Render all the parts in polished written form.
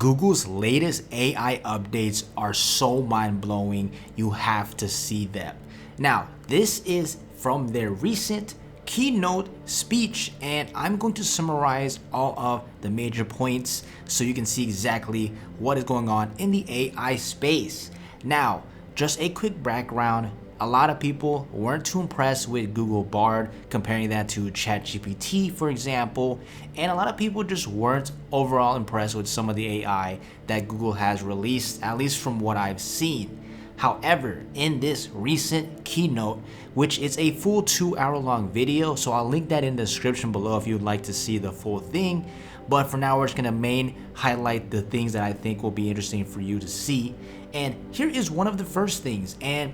Google's latest AI updates are so mind-blowing, you have to see them. Now, this is from their recent Keynote speech, and I'm going to summarize all of the major points so you can see exactly what is going on in the AI space. Now, just a quick background. A lot of people weren't too impressed with Google Bard, comparing that to ChatGPT, for example, and a lot of people just weren't overall impressed with some of the AI that Google has released, at least from what I've seen. However, in this recent keynote, which is a full 2-hour-long video, so I'll link that in the description below if you'd like to see the full thing, but for now we're just gonna highlight the things that I think will be interesting for you to see. And here is one of the first things, and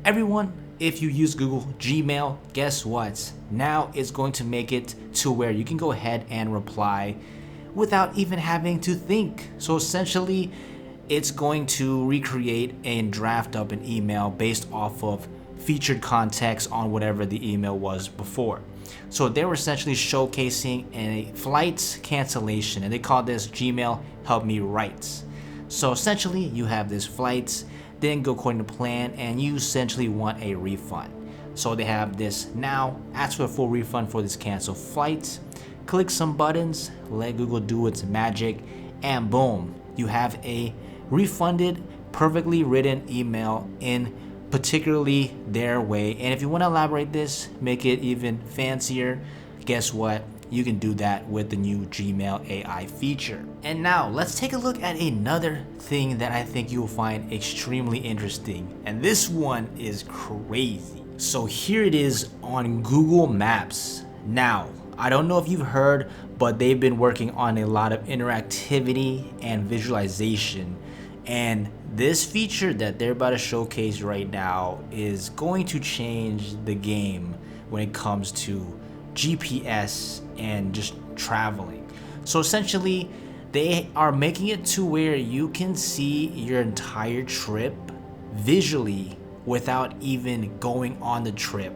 everyone, if you use Google Gmail, guess what? Now it's going to make it to where you can go ahead and reply without even having to think. So essentially, it's going to recreate and draft up an email based off of featured context on whatever the email was before. So they were essentially showcasing a flight cancellation, and they call this Gmail Help Me Write. So essentially, you have this flight, didn't go according to plan, and you essentially want a refund. So they have this now, ask for a full refund for this canceled flight, click some buttons, let Google do its magic, and boom, you have a refunded, perfectly written email in particularly their way. And if you want to elaborate this, make it even fancier, guess what? You can do that with the new Gmail AI feature. And now let's take a look at another thing that I think you'll find extremely interesting. And this one is crazy. So here it is on Google Maps. Now, I don't know if you've heard, but they've been working on a lot of interactivity and visualization. And this feature that they're about to showcase right now is going to change the game when it comes to GPS and just traveling. So essentially, they are making it to where you can see your entire trip visually without even going on the trip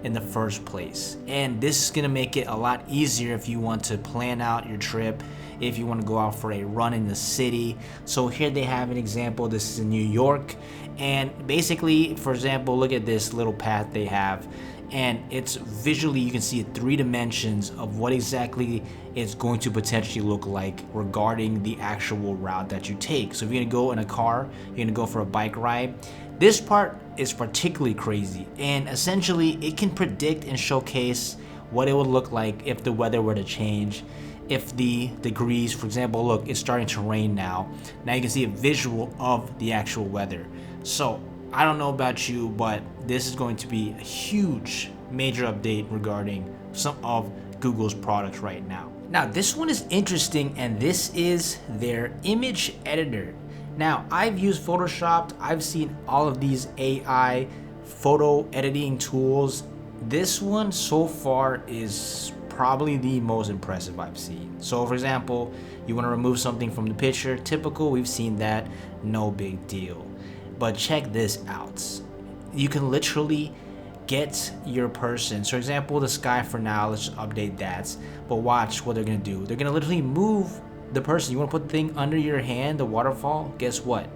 in the first place. And this is gonna make it a lot easier if you want to plan out your trip, if you want to go out for a run in the city. So here they have an example. This is in New York, and basically, for example, look at this little path they have, and it's visually, you can see 3 dimensions of what exactly it's going to potentially look like regarding the actual route that you take. So if you're gonna go in a car, you're gonna go for a bike ride, this part is particularly crazy, and essentially it can predict and showcase what it would look like if the weather were to change, if the degrees, for example, look, it's starting to rain now. Now you can see a visual of the actual weather. So I don't know about you, but this is going to be a huge major update regarding some of Google's products right now. Now this one is interesting, and this is their image editor. Now I've used Photoshop, I've seen all of these AI photo editing tools. This one so far is probably the most impressive I've seen. So for example, you want to remove something from the picture, typical, we've seen that, no big deal. But check this out. You can literally get your person. So for example, the sky for now, let's just update that. But watch what they're gonna do. They're gonna literally move the person. You wanna put the thing under your hand, the waterfall, guess what?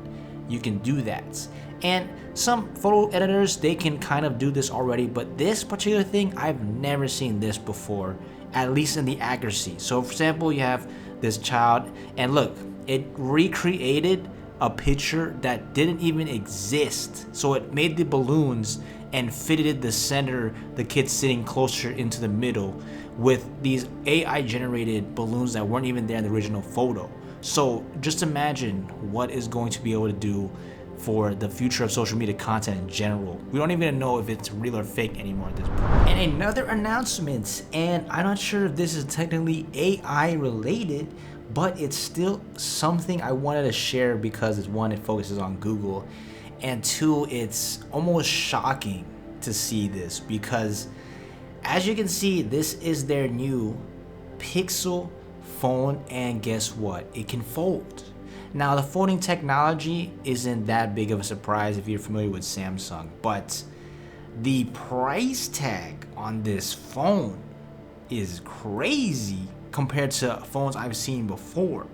You can do that. And some photo editors, they can kind of do this already, but this particular thing, I've never seen this before, at least in the accuracy. So for example, you have this child, and look, it recreated a picture that didn't even exist. So it made the balloons and fitted the center, the kid sitting closer into the middle with these AI generated balloons that weren't even there in the original photo. So just imagine what is going to be able to do for the future of social media content in general. We don't even know if it's real or fake anymore at this point. And another announcement, and I'm not sure if this is technically AI related, but it's still something I wanted to share because it's one, it focuses on Google, and two, it's almost shocking to see this because as you can see, this is their new Pixel phone, and guess what? It can fold. Now the folding technology isn't that big of a surprise if you're familiar with Samsung, but the price tag on this phone is crazy compared to phones I've seen before.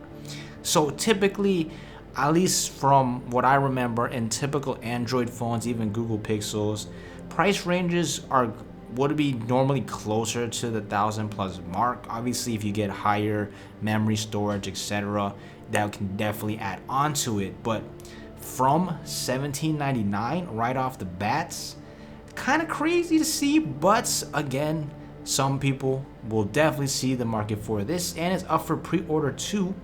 So typically, at least from what I remember, in typical Android phones, even Google Pixels, price ranges are would be normally closer to the 1,000+ mark. Obviously, if you get higher memory storage, etc., that can definitely add on to it. But from $17.99 right off the bats, kind of crazy to see. But again, some people will definitely see the market for this, and it's up for pre-order too.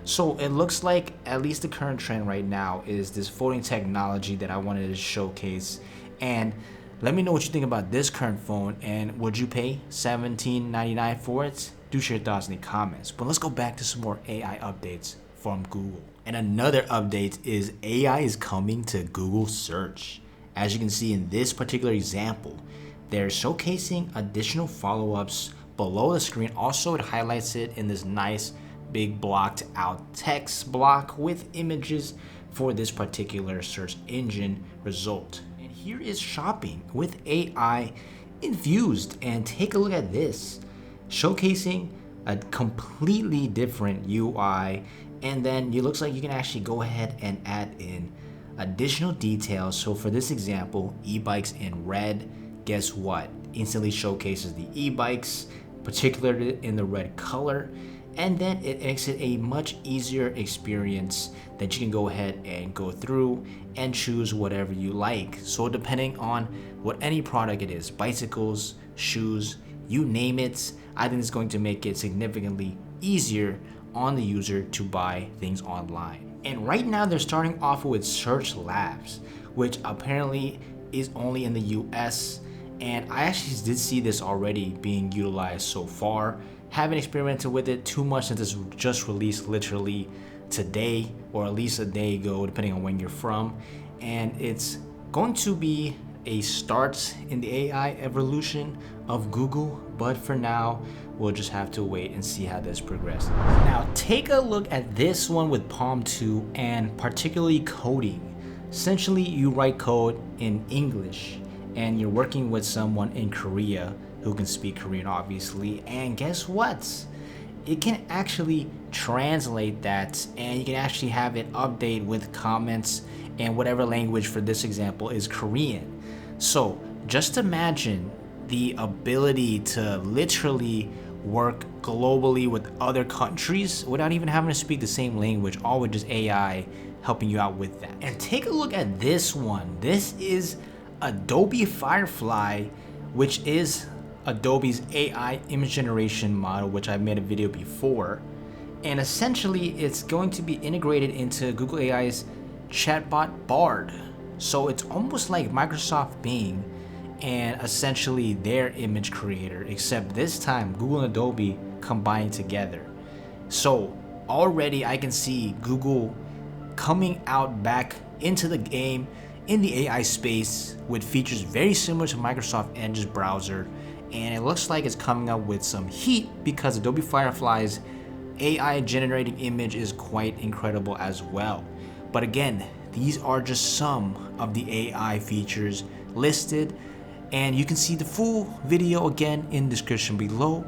So it looks like at least the current trend right now is this folding technology that I wanted to showcase. And let me know what you think about this current phone, and would you pay $17.99 for it? Do share your thoughts in the comments. But let's go back to some more AI updates from Google. And another update is AI is coming to Google search. As you can see in this particular example, they're showcasing additional follow-ups below the screen. Also, it highlights it in this nice big blocked out text block with images for this particular search engine result. And here is shopping with AI infused, and take a look at this, showcasing a completely different UI. And then it looks like you can actually go ahead and add in additional details. So for this example, e-bikes in red, guess what? Instantly showcases the e-bikes, particularly in the red color. And then it makes it a much easier experience that you can go ahead and go through and choose whatever you like. So depending on what any product it is, bicycles, shoes, you name it, I think it's going to make it significantly easier on the user to buy things online. And right now they're starting off with Search Labs, which apparently is only in the US. And I actually did see this already being utilized so far. Haven't experimented with it too much since it's just released literally today, or at least a day ago, depending on when you're from. And it's going to be a start in the AI evolution of Google, but for now, we'll just have to wait and see how this progresses. Now, take a look at this one with PaLM 2 and particularly coding. Essentially, you write code in English and you're working with someone in Korea who can speak Korean, obviously. And guess what? It can actually translate that, and you can actually have it update with comments, and whatever language for this example is Korean. So just imagine the ability to literally work globally with other countries without even having to speak the same language, all with just AI helping you out with that. And take a look at this one. This is Adobe Firefly, which is Adobe's AI image generation model, which I've made a video before. And essentially it's going to be integrated into Google AI's chatbot Bard. So it's almost like Microsoft Bing and essentially their image creator, except this time Google and Adobe combined together. So already I can see Google coming out back into the game in the AI space with features very similar to Microsoft Edge's browser. And it looks like it's coming up with some heat because Adobe Firefly's AI generating image is quite incredible as well. But again, these are just some of the AI features listed, and you can see the full video again in the description below.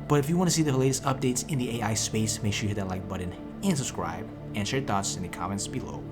But if you want to see the latest updates in the AI space, make sure you hit that like button and subscribe, and share your thoughts in the comments below.